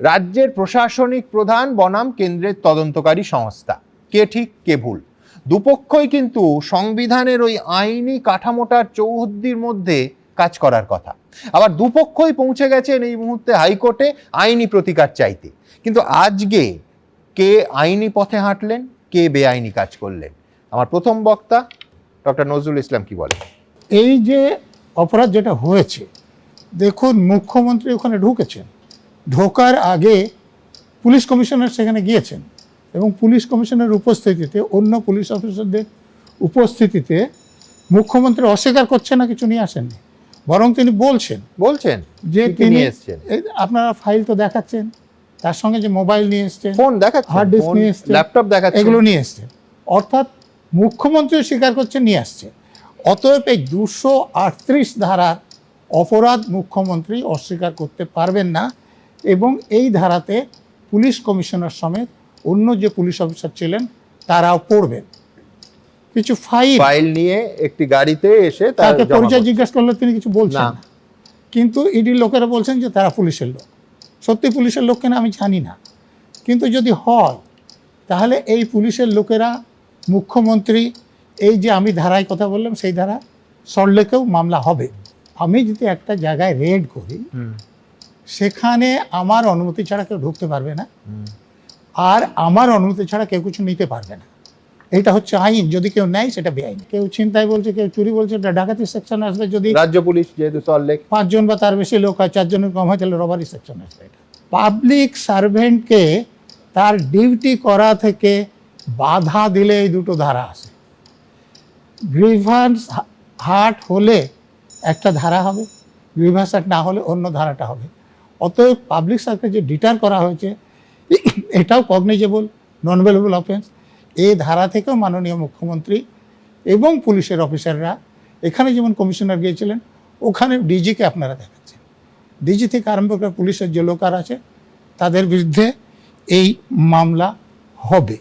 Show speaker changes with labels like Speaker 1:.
Speaker 1: রাজ্যের প্রশাসনিক প্রধান বনাম কেন্দ্রের তদন্তকারী সংস্থা, কে ঠিক কে ভুল? দুপক্ষই কিন্তু সংবিধানের ওই আইনি কাঠামোটার চৌহদ্দির মধ্যে কাজ করার কথা। আবার দুপক্ষই পৌঁছে গেছেন এই মুহূর্তে হাইকোর্টে আইনি প্রতিকার চাইতে। কিন্তু আজকে কে আইনি পথে হাঁটলেন, কে বেআইনি কাজ করলেন? আমার প্রথম বক্তা ডক্টর নজরুল ইসলাম কি বলে?
Speaker 2: এই যে অপরাধ যেটা হয়েছে, দেখুন মুখ্যমন্ত্রী ওখানে ঢুকেছেন, ঢোকার আগে পুলিশ কমিশনার সেখানে গিয়েছেন এবং পুলিশ কমিশনারের উপস্থিতিতে, অন্য পুলিশ অফিসারদের উপস্থিতিতে মুখ্যমন্ত্রী অস্বীকার করছেন না কিছু নিয়ে আসেননি, বরং তিনি বলছেন যে তিনি আপনারা ফাইল তো দেখাচ্ছেন, তার সঙ্গে যে মোবাইল নিয়ে এসছেন,
Speaker 1: ফোন দেখাচ্ছেন,
Speaker 2: হার্ড ডিস্ক নিয়ে এসছেন,
Speaker 1: ল্যাপটপ দেখাচ্ছেন,
Speaker 2: এগুলো নিয়ে এসছেন। অর্থাৎ মুখ্যমন্ত্রীও স্বীকার করছেন নিয়ে আসছে। অতএব এই 238 ধারার অপরাধ মুখ্যমন্ত্রী অস্বীকার করতে পারবেন না এবং এই ধারাতে পুলিশ কমিশনার সমেত অন্য যে পুলিশ অফিসার ছিলেন তারাও পড়বেন। কিছু ফাইল নিয়ে
Speaker 1: একটি গাড়িতে এসে
Speaker 2: তাকে পরিচয় জিজ্ঞাসা করলে তিনি কিছু বলছেন না, কিন্তু ইডির লোকেরা বলছেন যে তারা পুলিশের লোক। সত্যি পুলিশের লোক কিনা আমি জানি না, কিন্তু যদি হয় তাহলে এই পুলিশের লোকেরা মুখ্যমন্ত্রী, এই যে আমি ধারায় কথা বললাম সেই ধারা সরলেকেও মামলা হবে। আমি যদি একটা জায়গায় রেড করি, সেখানে আমার অনুমতি ছাড়া কেউ ঢুকতে পারবে না, আর আমার অনুমতি ছাড়া কেউ কিছু নিতে পারবে না। এইটা হচ্ছে আইন। যদি কেউ নেয় সেটা বেআইন। কেউ ছিনতাই বলছে, কেউ চুরি বলছে, এটা ডাকাতি সেকশন আসবে। যদি
Speaker 1: রাজ্য পুলিশ যেহেতু সল্টলেক
Speaker 2: 5 জন বা তার বেশি লোক হয়, 4 জনের কম হয়, তাহলে রবারি সেকশন আসবে। এটা পাবলিক সার্ভেন্টকে তার ডিউটি করা থেকে বাধা দিলে এই দুটো ধারা আসে। গ্রিভান্স হার্ট হলে একটা ধারা হবে, গ্রিভান্স হার্ট না হলে অন্য ধারাটা হবে। অতএব পাবলিক সার্ভেন্টকে যে ডিটার করা হয়েছে এটাও কগনিজেবল নন ভেলেবল অফেন্স। এই ধারা থেকেও মাননীয় মুখ্যমন্ত্রী এবং পুলিশের অফিসাররা, এখানে যেমন কমিশনার গিয়েছিলেন, ওখানে ডিজিকে আপনারা দেখাচ্ছেন, ডিজি থেকে আরম্ভ করে পুলিশের যে লোকার আছে তাদের বিরুদ্ধে এই মামলা হবে।